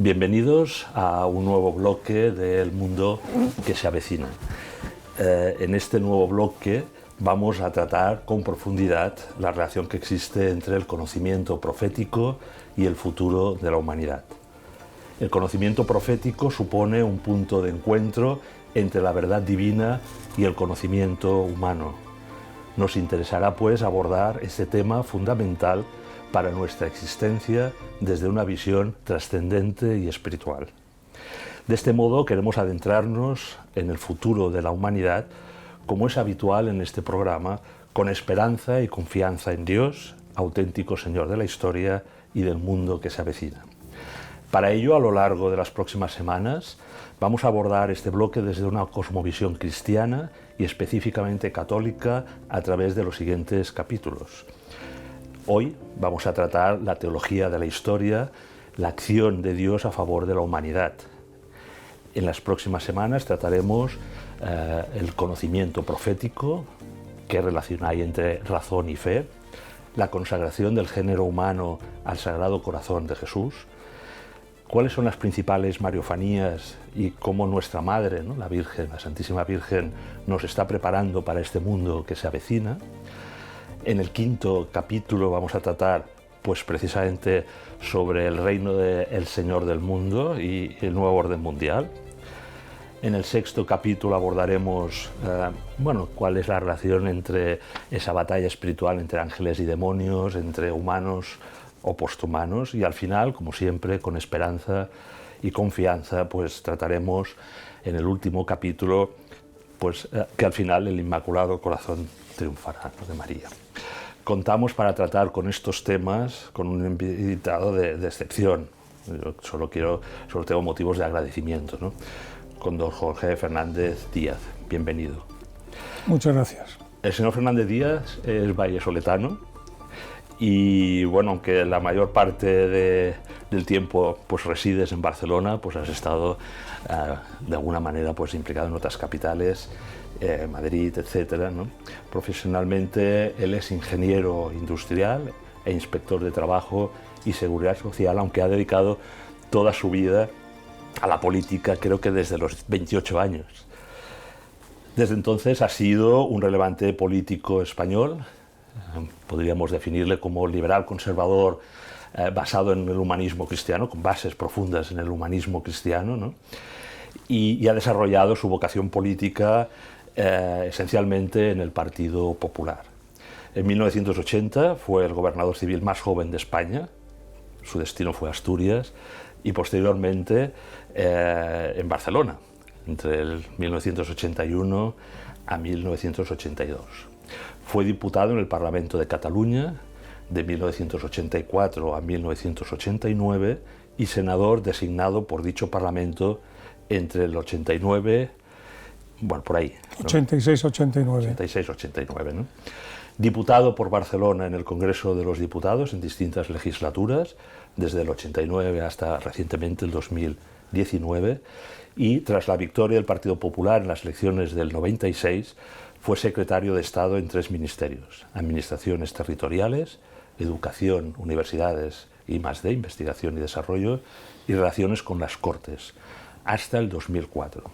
Bienvenidos a un nuevo bloque del mundo que se avecina. En este nuevo bloque vamos a tratar con profundidad la relación que existe entre el conocimiento profético y el futuro de la humanidad. El conocimiento profético supone un punto de encuentro entre la verdad divina y el conocimiento humano. Nos interesará, pues, abordar este tema fundamental para nuestra existencia desde una visión trascendente y espiritual. De este modo queremos adentrarnos en el futuro de la humanidad, como es habitual en este programa, con esperanza y confianza en Dios, auténtico Señor de la historia y del mundo que se avecina. Para ello, a lo largo de las próximas semanas, vamos a abordar este bloque desde una cosmovisión cristiana y específicamente católica a través de los siguientes capítulos. Hoy vamos a tratar la teología de la historia, la acción de Dios a favor de la humanidad. En las próximas semanas trataremos el conocimiento profético, qué relación hay entre razón y fe, la consagración del género humano al Sagrado Corazón de Jesús, cuáles son las principales mariofanías y cómo nuestra Madre, ¿no?, la Virgen, la Santísima Virgen, nos está preparando para este mundo que se avecina. En el quinto capítulo vamos a tratar, pues, precisamente sobre el reino del Señor del mundo y el nuevo orden mundial. En el sexto capítulo abordaremos cuál es la relación entre esa batalla espiritual entre ángeles y demonios, entre humanos o posthumanos, y al final, como siempre, con esperanza y confianza, pues trataremos en el último capítulo, pues que al final el Inmaculado Corazón triunfará, ¿no?, de María. Contamos para tratar con estos temas con un invitado de excepción. Yo solo tengo motivos de agradecimiento, ¿no?, con don Jorge Fernández Díaz. Bienvenido. Muchas gracias. El señor Fernández Díaz es vallesoletano y, bueno, aunque la mayor parte del tiempo pues resides en Barcelona, pues has estado de alguna manera pues implicado en otras capitales, Madrid, etcétera, ¿no? Profesionalmente él es ingeniero industrial e inspector de trabajo y seguridad social, aunque ha dedicado toda su vida a la política, creo que desde los 28 años. Desde entonces ha sido un relevante político español, podríamos definirle como liberal conservador, basado en el humanismo cristiano, con bases profundas en el humanismo cristiano, ¿no? Y ha desarrollado su vocación política esencialmente en el Partido Popular. En 1980 fue el gobernador civil más joven de España, su destino fue Asturias, y posteriormente en Barcelona, entre el 1981 a 1982. Fue diputado en el Parlamento de Cataluña de 1984 a 1989 y senador designado por dicho Parlamento entre el 89, por ahí, ¿no? 86-89. 86-89, ¿no? Diputado por Barcelona en el Congreso de los Diputados en distintas legislaturas, desde el 89 hasta recientemente el 2019, y tras la victoria del Partido Popular en las elecciones del 96, fue secretario de Estado en 3 ministerios: Administraciones Territoriales, Educación, Universidades y +D, Investigación y Desarrollo, y Relaciones con las Cortes, hasta el 2004.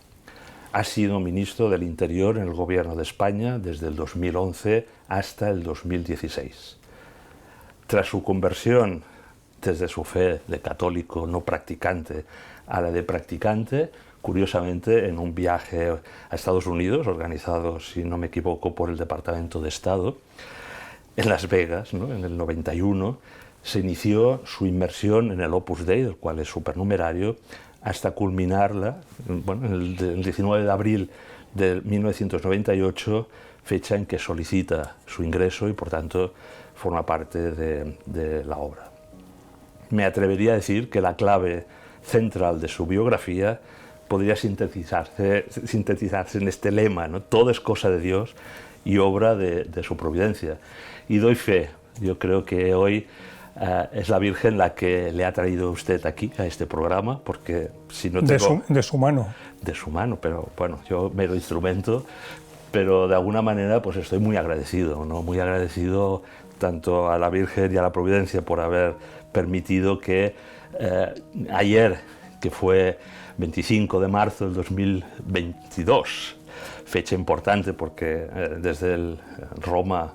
Ha sido ministro del Interior en el Gobierno de España desde el 2011 hasta el 2016. Tras su conversión desde su fe de católico no practicante a la de practicante, curiosamente en un viaje a Estados Unidos, organizado, si no me equivoco, por el Departamento de Estado, en Las Vegas, ¿no?, en el 91, se inició su inmersión en el Opus Dei, del cual es supernumerario, hasta culminarla el 19 de abril de 1998, fecha en que solicita su ingreso y por tanto forma parte de la obra. Me atrevería a decir que la clave central de su biografía podría sintetizarse en este lema, ¿no? Todo es cosa de Dios y obra de su providencia. Y doy fe, yo creo que hoy es la Virgen la que le ha traído usted aquí, a este programa, porque si no tengo... De su mano. De su mano, pero bueno, yo mero instrumento, pero de alguna manera pues estoy muy agradecido, ¿no? Muy agradecido tanto a la Virgen y a la Providencia por haber permitido que ayer que fue 25 de marzo del 2022, fecha importante porque desde Roma,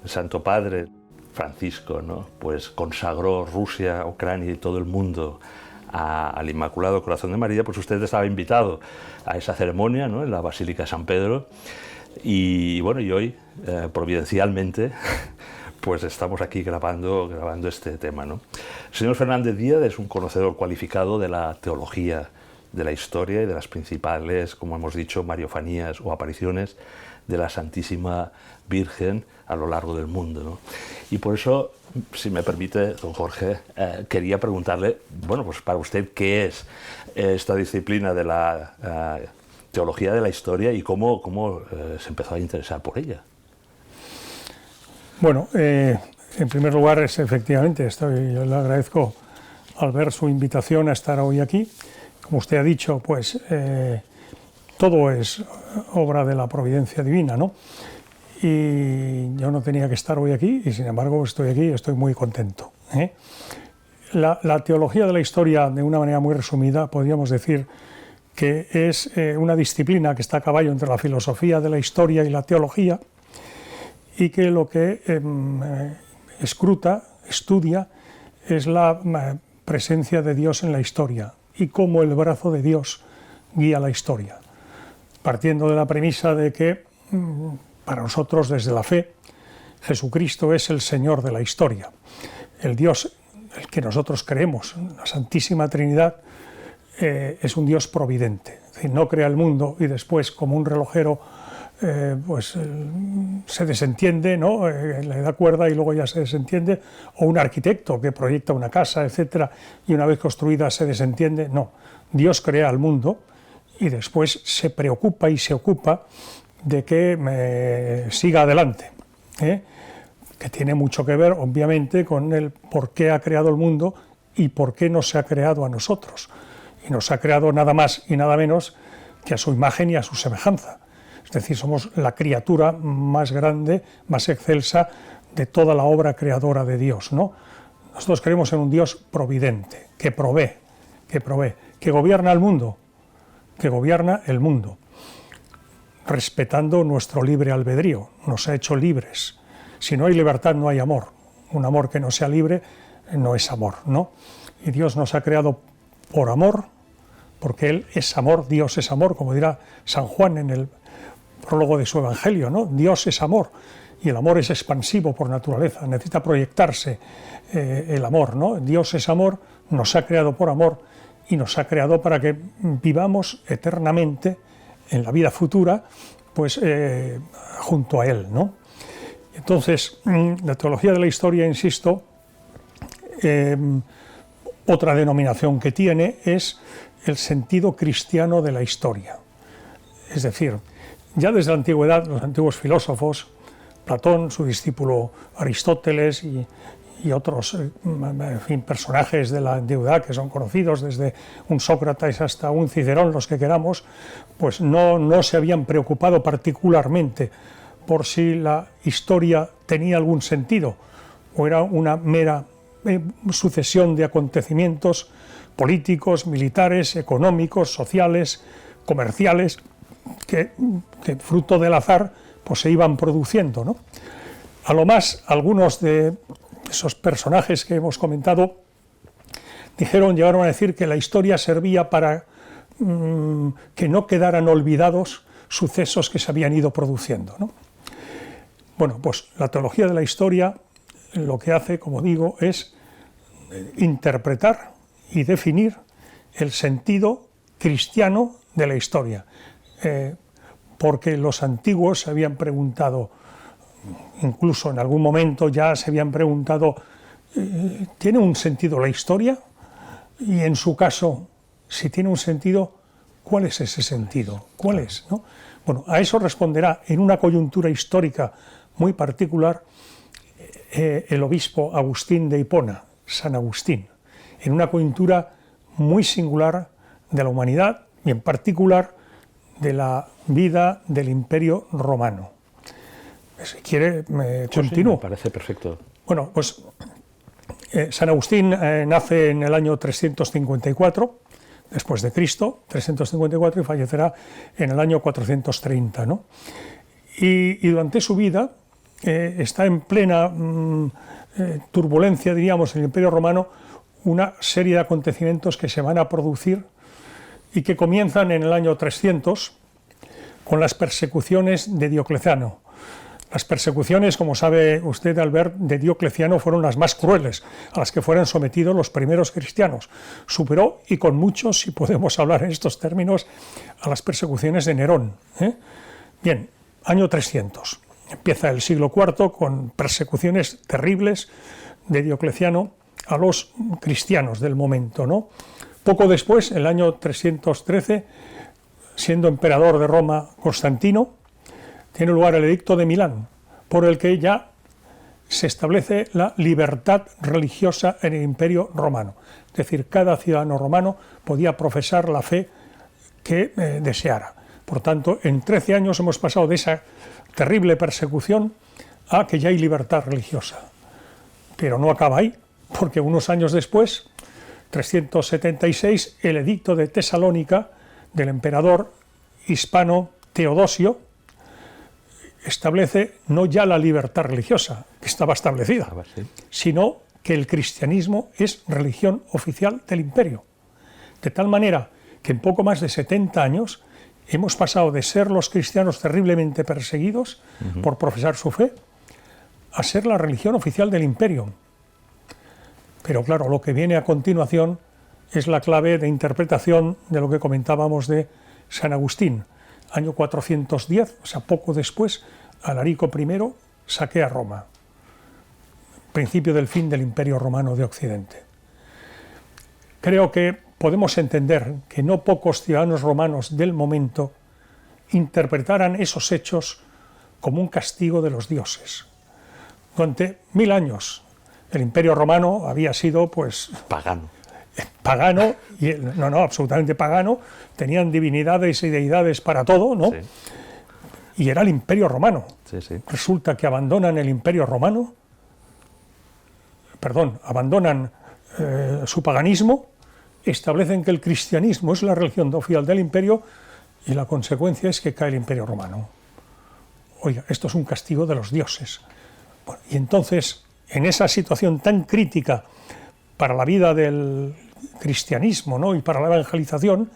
el Santo Padre Francisco, ¿no?, pues consagró Rusia, Ucrania y todo el mundo al Inmaculado Corazón de María. Pues usted estaba invitado a esa ceremonia, ¿no?, en la Basílica de San Pedro, y bueno, y hoy providencialmente pues estamos aquí grabando este tema, ¿no? El señor Fernández Díaz es un conocedor cualificado de la teología de la historia y de las principales, como hemos dicho, mariofanías o apariciones de la Santísima Virgen a lo largo del mundo, ¿no? Y por eso, si me permite, don Jorge, quería preguntarle, bueno, pues para usted, ¿qué es esta disciplina de la teología de la historia y cómo se empezó a interesar por ella? Bueno, en primer lugar, efectivamente, yo le agradezco al ver su invitación a estar hoy aquí. Como usted ha dicho, pues todo es obra de la providencia divina, ¿no? Y yo no tenía que estar hoy aquí, y sin embargo estoy aquí y estoy muy contento, ¿eh? La teología de la historia, de una manera muy resumida, podríamos decir que es una disciplina que está a caballo entre la filosofía de la historia y la teología, y que lo que estudia, es la presencia de Dios en la historia y cómo el brazo de Dios guía la historia, partiendo de la premisa de que para nosotros, desde la fe, Jesucristo es el Señor de la historia. El Dios, el que nosotros creemos, la Santísima Trinidad, es un Dios providente. Es decir, no crea el mundo y después, como un relojero, se desentiende, ¿no? Le da cuerda y luego ya se desentiende, o un arquitecto que proyecta una casa, etcétera, y una vez construida se desentiende. No, Dios crea el mundo y después se preocupa y se ocupa de que siga adelante, ¿eh? Que tiene mucho que ver, obviamente, con el por qué ha creado el mundo y por qué no se ha creado a nosotros. Y nos ha creado nada más y nada menos que a su imagen y a su semejanza. Es decir, somos la criatura más grande, más excelsa de toda la obra creadora de Dios, ¿no? Nosotros creemos en un Dios providente, que provee, que gobierna el mundo, respetando nuestro libre albedrío, nos ha hecho libres. Si no hay libertad, no hay amor. Un amor que no sea libre no es amor, ¿no? Y Dios nos ha creado por amor, porque Él es amor, Dios es amor, como dirá San Juan en el prólogo de su Evangelio, ¿no? Dios es amor, y el amor es expansivo por naturaleza, necesita proyectarse el amor, ¿no? Dios es amor, nos ha creado por amor y nos ha creado para que vivamos eternamente en la vida futura, pues junto a Él, ¿no? Entonces, la teología de la historia, insisto, otra denominación que tiene es el sentido cristiano de la historia. Es decir, ya desde la antigüedad, los antiguos filósofos, Platón, su discípulo Aristóteles y otros personajes de la antigüedad que son conocidos, desde un Sócrates hasta un Cicerón, los que queramos, pues no se habían preocupado particularmente por si la historia tenía algún sentido o era una mera sucesión de acontecimientos políticos, militares, económicos, sociales, comerciales, que fruto del azar pues se iban produciendo, ¿no? A lo más, algunos de esos personajes que hemos comentado llegaron a decir que la historia servía para que no quedaran olvidados sucesos que se habían ido produciendo, ¿no? Bueno, pues la teología de la historia lo que hace, como digo, es interpretar y definir el sentido cristiano de la historia, porque los antiguos se habían preguntado, incluso en algún momento ya se habían preguntado, ¿tiene un sentido la historia? Y en su caso, si tiene un sentido, ¿cuál es ese sentido? ¿Cuál es, no? Bueno, a eso responderá en una coyuntura histórica muy particular el obispo Agustín de Hipona, San Agustín, en una coyuntura muy singular de la humanidad y en particular de la vida del Imperio Romano. Si quiere, continúo. Sí, me parece perfecto. Bueno, pues San Agustín nace en el año 354, después de Cristo, 354, y fallecerá en el año 430, ¿no? Y durante su vida está en plena turbulencia, diríamos, en el Imperio Romano, una serie de acontecimientos que se van a producir y que comienzan en el año 300 con las persecuciones de Diocleciano. Las persecuciones, como sabe usted, Albert, de Diocleciano fueron las más crueles a las que fueron sometidos los primeros cristianos. Superó, y con muchos, si podemos hablar en estos términos, a las persecuciones de Nerón. Bien, año 300. Empieza el siglo IV con persecuciones terribles de Diocleciano a los cristianos del momento, ¿no? Poco después, el año 313, siendo emperador de Roma Constantino, tiene lugar el edicto de Milán, por el que ya se establece la libertad religiosa en el Imperio Romano. Es decir, cada ciudadano romano podía profesar la fe que deseara. Por tanto, en 13 años hemos pasado de esa terrible persecución a que ya hay libertad religiosa. Pero no acaba ahí, porque unos años después, 376, el edicto de Tesalónica del emperador hispano Teodosio establece no ya la libertad religiosa, que estaba establecida, sino que el cristianismo es religión oficial del imperio. De tal manera que en poco más de 70 años hemos pasado de ser los cristianos terriblemente perseguidos por profesar su fe a ser la religión oficial del imperio. Pero claro, lo que viene a continuación es la clave de interpretación de lo que comentábamos de San Agustín. Año 410, o sea, poco después, Alarico I saquea Roma. Principio del fin del Imperio Romano de Occidente. Creo que podemos entender que no pocos ciudadanos romanos del momento interpretaran esos hechos como un castigo de los dioses. Durante 1000 años el Imperio Romano había sido, pues, pagano, y absolutamente pagano. Tenían divinidades y deidades para todo, ¿no? Sí. Y era el Imperio Romano. Sí, sí. Resulta que abandonan el Imperio Romano, abandonan su paganismo, establecen que el cristianismo es la religión oficial del imperio, y la consecuencia es que cae el Imperio Romano. Oiga, esto es un castigo de los dioses. Bueno, y entonces, en esa situación tan crítica para la vida del cristianismo, ¿no?, y para la evangelización,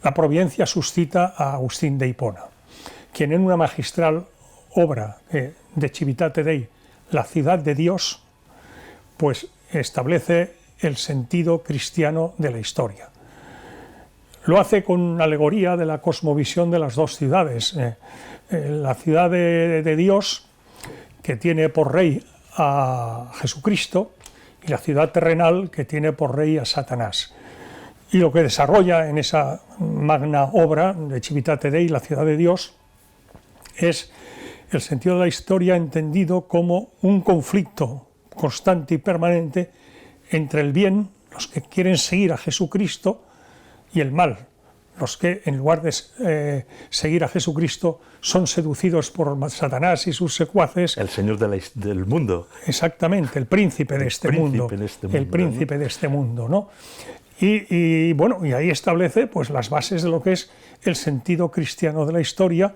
la providencia suscita a Agustín de Hipona, quien en una magistral obra de Civitate Dei, la ciudad de Dios, pues establece el sentido cristiano de la historia. Lo hace con una alegoría de la cosmovisión de las dos ciudades. La ciudad de Dios, que tiene por rey a Jesucristo, y la ciudad terrenal, que tiene por rey a Satanás. Y lo que desarrolla en esa magna obra de Civitate Dei, la ciudad de Dios, es el sentido de la historia entendido como un conflicto constante y permanente entre el bien, los que quieren seguir a Jesucristo, y el mal, los que en lugar de seguir a Jesucristo son seducidos por Satanás y sus secuaces. El señor del mundo. Exactamente, el príncipe de este mundo. El príncipe de este mundo, ¿no? Y bueno, y ahí establece, pues, las bases de lo que es el sentido cristiano de la historia,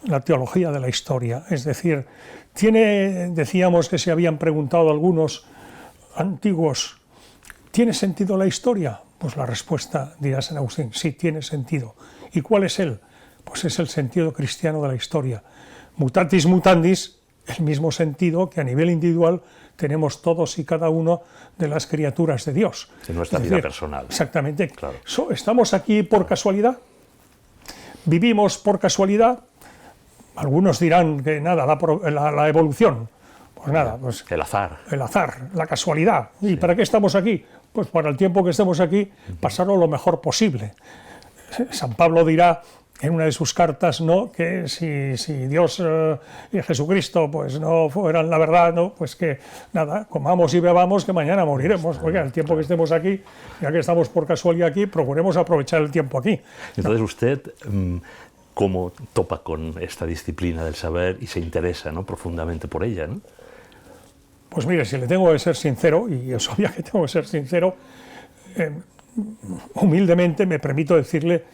la teología de la historia. Es decir, decíamos que se habían preguntado algunos antiguos, ¿tiene sentido la historia? Pues la respuesta, dirá San Agustín, sí, tiene sentido. ¿Y cuál es él? Pues es el sentido cristiano de la historia. Mutatis mutandis, el mismo sentido que a nivel individual tenemos todos y cada uno de las criaturas de Dios. En nuestra vida personal. Exactamente. Claro. ¿Estamos aquí por casualidad? ¿Vivimos por casualidad? Algunos dirán que nada, la evolución. Pues nada, pues el azar. El azar, la casualidad. ¿Y para qué estamos aquí? Pues para el tiempo que estemos aquí, pasarlo lo mejor posible. San Pablo dirá en una de sus cartas, ¿no?, que si Dios y Jesucristo pues no fueran la verdad, ¿no?, pues que nada, comamos y bebamos, que mañana moriremos. Oiga, el tiempo que estemos aquí, ya que estamos por casualidad aquí, procuremos aprovechar el tiempo aquí. Entonces usted, ¿cómo topa con esta disciplina del saber y se interesa, ¿no?, profundamente por ella, ¿no? Pues mire, si le tengo que ser sincero, y es obvio que tengo que ser sincero, humildemente me permito decirle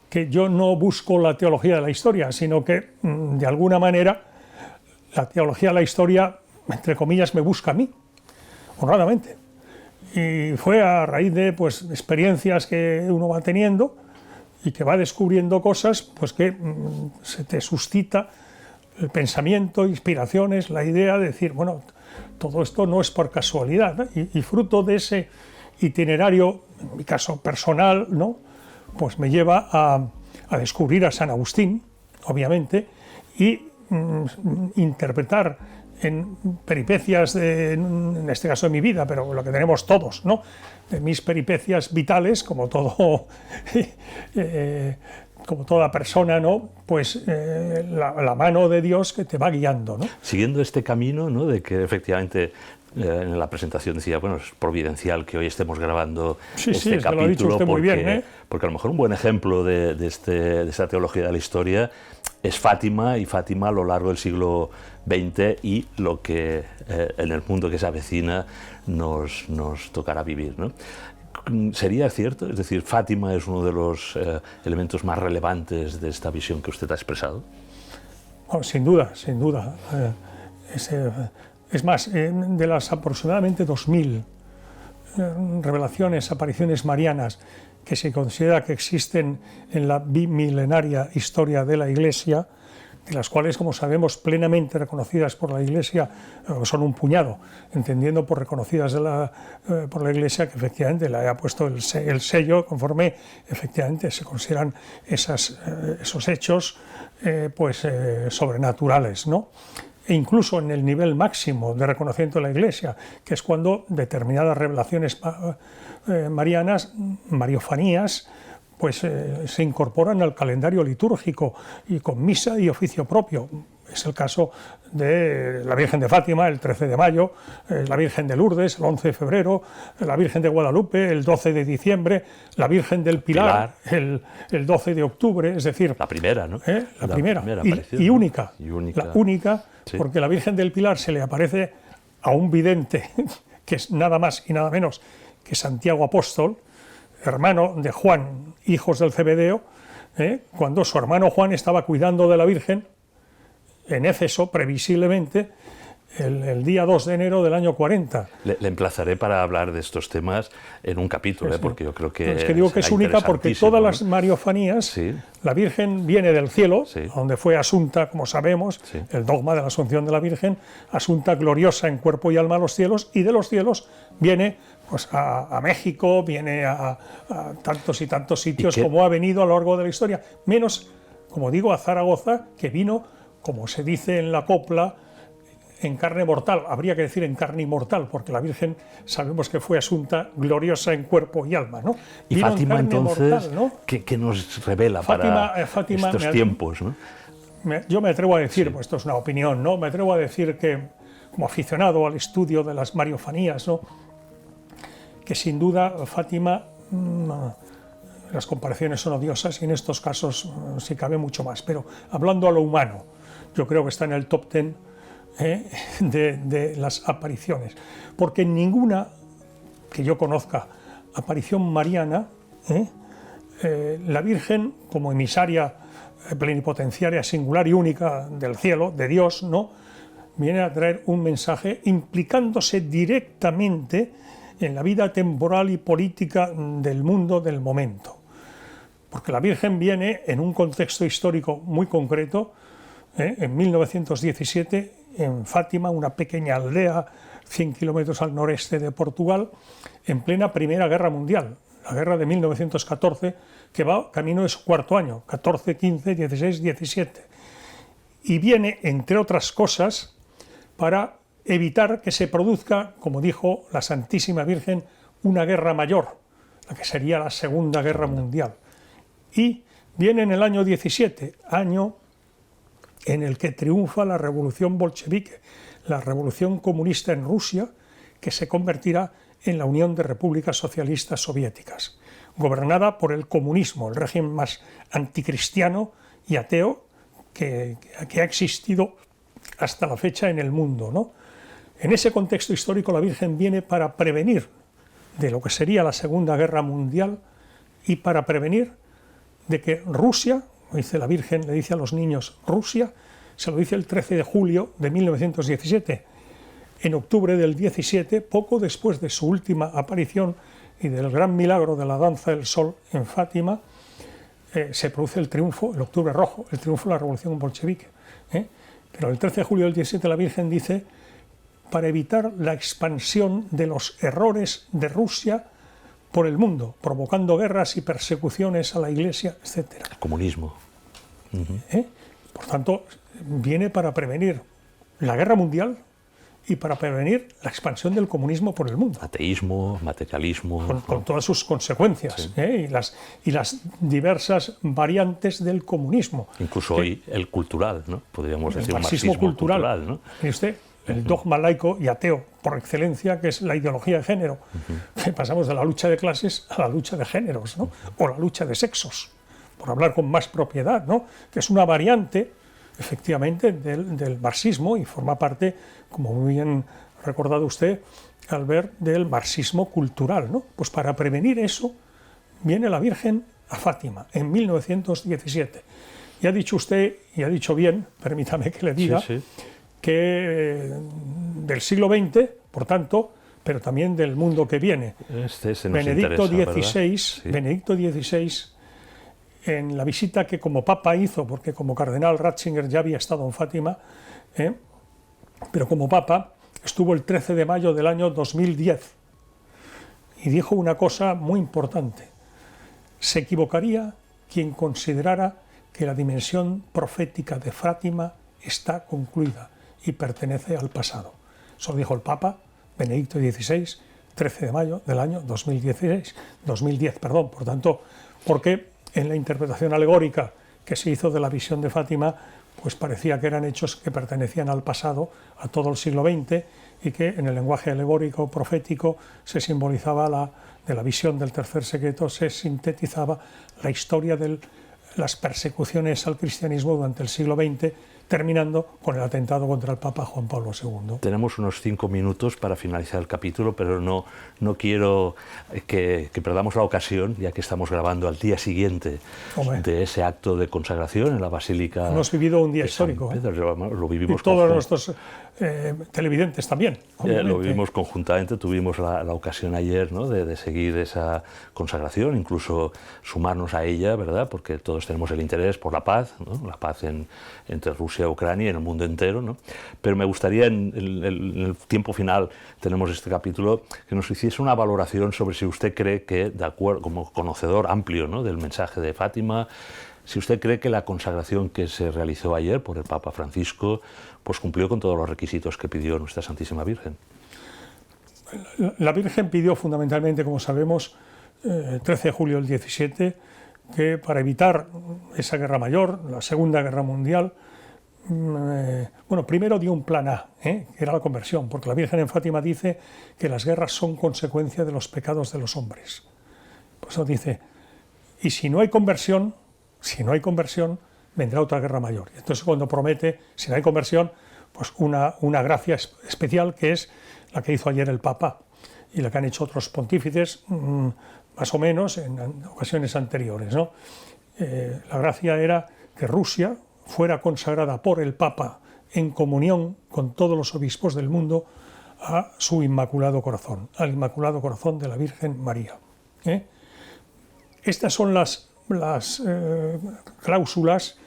que yo no busco la teología de la historia, sino que, de alguna manera, la teología de la historia, entre comillas, me busca a mí, honradamente. Y fue a raíz de pues, experiencias que uno va teniendo y que va descubriendo cosas pues, que se te suscita el pensamiento, inspiraciones, la idea de decir, bueno, todo esto no es por casualidad, ¿no? Y fruto de ese itinerario, en mi caso personal, ¿no? Pues me lleva a descubrir a San Agustín, obviamente, y interpretar en peripecias, en este caso de mi vida, pero lo que tenemos todos, ¿no? De mis peripecias vitales, como todo, como toda persona, ¿no? Pues la mano de Dios que te va guiando, ¿no? Siguiendo este camino, ¿no? De que efectivamente en la presentación decía, bueno, es providencial que hoy estemos grabando este capítulo, lo ha dicho usted muy bien, porque a lo mejor un buen ejemplo de esta teología de la historia es Fátima, y Fátima a lo largo del siglo XX y lo que en el mundo que se avecina nos tocará vivir, ¿no? ¿Sería cierto? Es decir, Fátima es uno de los elementos más relevantes de esta visión que usted ha expresado. Oh, sin duda, sin duda. Es más, de las aproximadamente 2000 revelaciones, apariciones marianas que se considera que existen en la bimilenaria historia de la Iglesia, de las cuales, como sabemos, plenamente reconocidas por la Iglesia, son un puñado, entendiendo por reconocidas por la Iglesia que efectivamente le haya puesto el sello conforme efectivamente se consideran esos hechos sobrenaturales, ¿no? E incluso en el nivel máximo de reconocimiento de la Iglesia, que es cuando determinadas revelaciones marianas, mariofanías, pues se incorporan al calendario litúrgico y con misa y oficio propio. Es el caso de la Virgen de Fátima el 13 de mayo, la Virgen de Lourdes el 11 de febrero, la Virgen de Guadalupe el 12 de diciembre, la Virgen del Pilar. El 12 de octubre, es decir... La primera, ¿no? La primera y única. La única, sí. Porque la Virgen del Pilar se le aparece a un vidente, que es nada más y nada menos que Santiago Apóstol, hermano de Juan, hijos del Cebedeo, cuando su hermano Juan estaba cuidando de la Virgen en Éfeso, previsiblemente, el día 2 de enero del año 40. Le emplazaré para hablar de estos temas en un capítulo, porque yo creo que... Es que digo que es única porque todas las mariofanías, la Virgen viene del cielo, donde fue asunta, como sabemos, el dogma de la Asunción de la Virgen, asunta gloriosa en cuerpo y alma a los cielos, y de los cielos viene pues, a México, viene a tantos y tantos sitios como ha venido a lo largo de la historia, menos, como digo, a Zaragoza, que vino, como se dice en la copla, en carne mortal, habría que decir en carne inmortal, porque la Virgen sabemos que fue asunta gloriosa en cuerpo y alma, ¿no? Y vino Fátima, entonces, mortal, ¿no? ¿qué nos revela Fátima, para estos tiempos, ¿no? Yo me atrevo a decir, pues esto es una opinión, ¿no? Me atrevo a decir que, como aficionado al estudio de las mariofanías, ¿no? Que sin duda Fátima, las comparaciones son odiosas y en estos casos sí cabe mucho más, pero hablando a lo humano, yo creo que está en el top 10 de las apariciones, porque en ninguna que yo conozca aparición mariana, la Virgen, como emisaria plenipotenciaria, singular y única del cielo, de Dios, ¿no?, viene a traer un mensaje implicándose directamente en la vida temporal y política del mundo del momento. Porque la Virgen viene en un contexto histórico muy concreto, en 1917, en Fátima, una pequeña aldea 100 kilómetros al noreste de Portugal, en plena Primera Guerra Mundial, la guerra de 1914, que va camino de su cuarto año, 14, 15, 16, 17. Y viene, entre otras cosas, para evitar que se produzca, como dijo la Santísima Virgen, una guerra mayor, la que sería la Segunda Guerra Mundial. Y viene en el año 17, año en el que triunfa la revolución bolchevique, la revolución comunista en Rusia, que se convertirá en la Unión de Repúblicas Socialistas Soviéticas, gobernada por el comunismo, el régimen más anticristiano y ateo que ha existido hasta la fecha en el mundo, ¿no? En ese contexto histórico la Virgen viene para prevenir de lo que sería la Segunda Guerra Mundial y para prevenir de que Rusia, dice la Virgen, le dice a los niños Rusia, se lo dice el 13 de julio de 1917. En octubre del 17, poco después de su última aparición y del gran milagro de la danza del sol en Fátima, se produce el triunfo, el octubre rojo, el triunfo de la revolución bolchevique. Pero el 13 de julio del 17 la Virgen dice, para evitar la expansión de los errores de Rusia por el mundo, provocando guerras y persecuciones a la Iglesia, etc. El comunismo. Por tanto, viene para prevenir la guerra mundial y para prevenir la expansión del comunismo por el mundo. Ateísmo, materialismo. Con todas sus consecuencias, sí. y las diversas variantes del comunismo. Incluso hoy el cultural, ¿no? Podríamos decir el marxismo cultural, ¿no? Mire usted, el dogma laico y ateo por excelencia, que es la ideología de género. Que pasamos de la lucha de clases a la lucha de géneros, ¿no? O la lucha de sexos, por hablar con más propiedad, ¿no? Que es una variante, efectivamente, del marxismo y forma parte, como muy bien ha recordado usted, Albert, del marxismo cultural, ¿no? Pues para prevenir eso viene la Virgen a Fátima en 1917. Y ha dicho usted, y ha dicho bien, permítame que le diga, sí. que del siglo XX, por tanto, pero también del mundo que viene. Benedicto XVI, sí. Benedicto XVI, en la visita que como Papa hizo, porque como cardenal Ratzinger ya había estado en Fátima, pero como Papa estuvo el 13 de mayo del año 2010 y dijo una cosa muy importante. Se equivocaría quien considerara que la dimensión profética de Fátima está concluida y pertenece al pasado. Eso dijo el Papa Benedicto XVI, 13 de mayo del año 2010, por tanto, porque en la interpretación alegórica que se hizo de la visión de Fátima, pues parecía que eran hechos que pertenecían al pasado, a todo el siglo XX, y que en el lenguaje alegórico profético se simbolizaba de la visión del tercer secreto, se sintetizaba la historia de las persecuciones al cristianismo durante el siglo XX, terminando con el atentado contra el Papa Juan Pablo II. Tenemos unos 5 minutos para finalizar el capítulo, pero no quiero que perdamos la ocasión, ya que estamos grabando al día siguiente de ese acto de consagración en la Basílica. Hemos vivido un día histórico. Lo vivimos y todos nuestros televidentes también. Lo vivimos conjuntamente, tuvimos la ocasión ayer, ¿no? de seguir esa consagración, incluso sumarnos a ella, ¿verdad? Porque todos tenemos el interés por la paz, ¿no? La paz entre Rusia y Ucrania y en el mundo entero, ¿no? Pero me gustaría, en el tiempo final, tenemos este capítulo, que nos hiciese una valoración sobre si usted cree que, de acuerdo, como conocedor amplio, ¿no? del mensaje de Fátima, si usted cree que la consagración que se realizó ayer por el Papa Francisco pues cumplió con todos los requisitos que pidió nuestra Santísima Virgen. La Virgen pidió fundamentalmente, como sabemos, el 13 de julio del 17, que para evitar esa guerra mayor, la Segunda Guerra Mundial, primero dio un plan A, que era la conversión, porque la Virgen en Fátima dice que las guerras son consecuencia de los pecados de los hombres. Por eso dice, y si no hay conversión, vendrá otra guerra mayor. Y entonces cuando promete, si no hay conversión, pues una gracia especial, que es la que hizo ayer el Papa y la que han hecho otros pontífices, más o menos en ocasiones anteriores, ¿no? La gracia era que Rusia fuera consagrada por el Papa en comunión con todos los obispos del mundo a su Inmaculado Corazón, al Inmaculado Corazón de la Virgen María. Estas son las cláusulas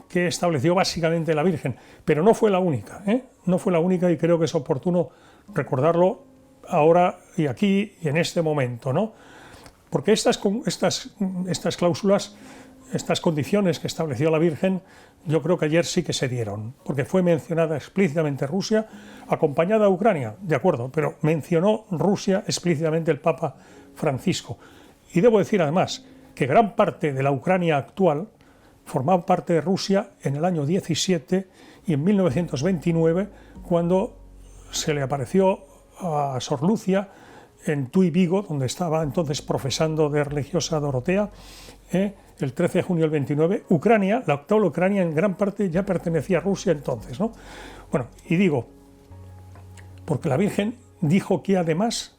que estableció básicamente la Virgen, pero no fue la única, no fue la única, y creo que es oportuno recordarlo ahora y aquí y en este momento, ¿no? Porque estas cláusulas, estas condiciones que estableció la Virgen, yo creo que ayer sí que se dieron, porque fue mencionada explícitamente Rusia, acompañada de Ucrania, de acuerdo, pero mencionó Rusia explícitamente el Papa Francisco. Y debo decir además que gran parte de la Ucrania actual formaba parte de Rusia en el año 17 y en 1929, cuando se le apareció a Sor Lucia en Tuy, Vigo, donde estaba entonces profesando de religiosa Dorotea, el 13 de junio del 29, Ucrania, la actual Ucrania, en gran parte ya pertenecía a Rusia entonces, ¿no? Bueno, y digo, porque la Virgen dijo que además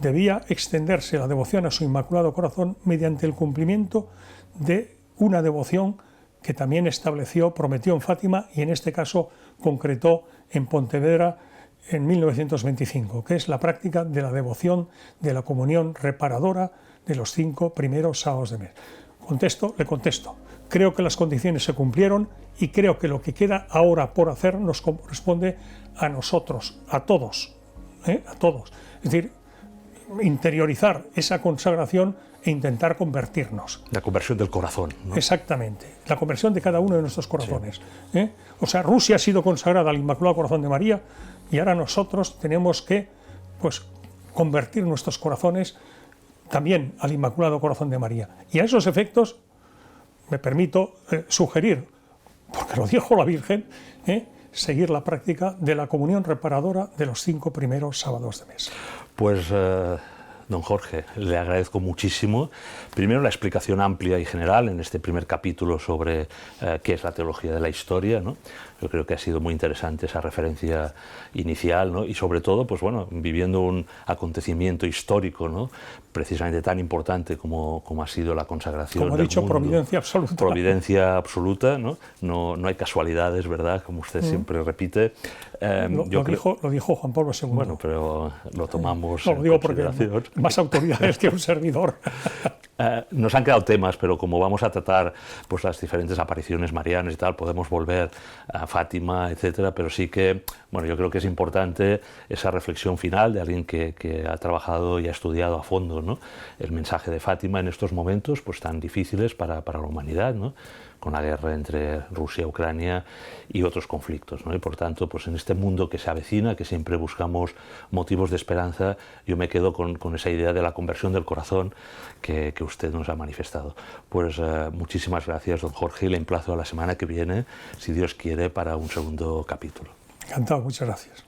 debía extenderse la devoción a su Inmaculado Corazón mediante el cumplimiento de una devoción que también prometió en Fátima y en este caso concretó en Pontevedra en 1925, que es la práctica de la devoción de la comunión reparadora de los 5 primeros sábados de mes. Le contesto. Creo que las condiciones se cumplieron y creo que lo que queda ahora por hacer nos corresponde a nosotros, a todos, a todos. Es decir, interiorizar esa consagración e intentar convertirnos. La conversión del corazón, ¿no? Exactamente, la conversión de cada uno de nuestros corazones. Sí. O sea, Rusia ha sido consagrada al Inmaculado Corazón de María y ahora nosotros tenemos que, pues, convertir nuestros corazones también al Inmaculado Corazón de María. Y a esos efectos me permito sugerir, porque lo dijo la Virgen, seguir la práctica de la comunión reparadora de los 5 primeros sábados de mes. Pues, don Jorge, le agradezco muchísimo. Primero, la explicación amplia y general en este primer capítulo sobre qué es la teología de la historia, ¿no? Yo creo que ha sido muy interesante esa referencia inicial, ¿no? Y sobre todo, pues bueno, viviendo un acontecimiento histórico, ¿no? Precisamente tan importante como ha sido la consagración como del he dicho, mundo. providencia absoluta. Providencia absoluta, ¿no? No hay casualidades, ¿verdad? Como usted siempre repite. Lo dijo Juan Pablo II. Bueno, pero lo tomamos no, lo digo en consideración. Porque más autoridades que un servidor. Nos han quedado temas, pero como vamos a tratar pues, las diferentes apariciones marianas y tal, podemos volver a Fátima, etcétera, pero sí que, bueno, yo creo que es importante esa reflexión final de alguien que ha trabajado y ha estudiado a fondo, ¿no? El mensaje de Fátima en estos momentos pues, tan difíciles para la humanidad, ¿no? Con la guerra entre Rusia, Ucrania y otros conflictos, ¿no? Y por tanto, pues en este mundo que se avecina, que siempre buscamos motivos de esperanza, yo me quedo con esa idea de la conversión del corazón que usted nos ha manifestado. Pues muchísimas gracias, don Jorge, y le emplazo a la semana que viene, si Dios quiere, para un segundo capítulo. Encantado, muchas gracias.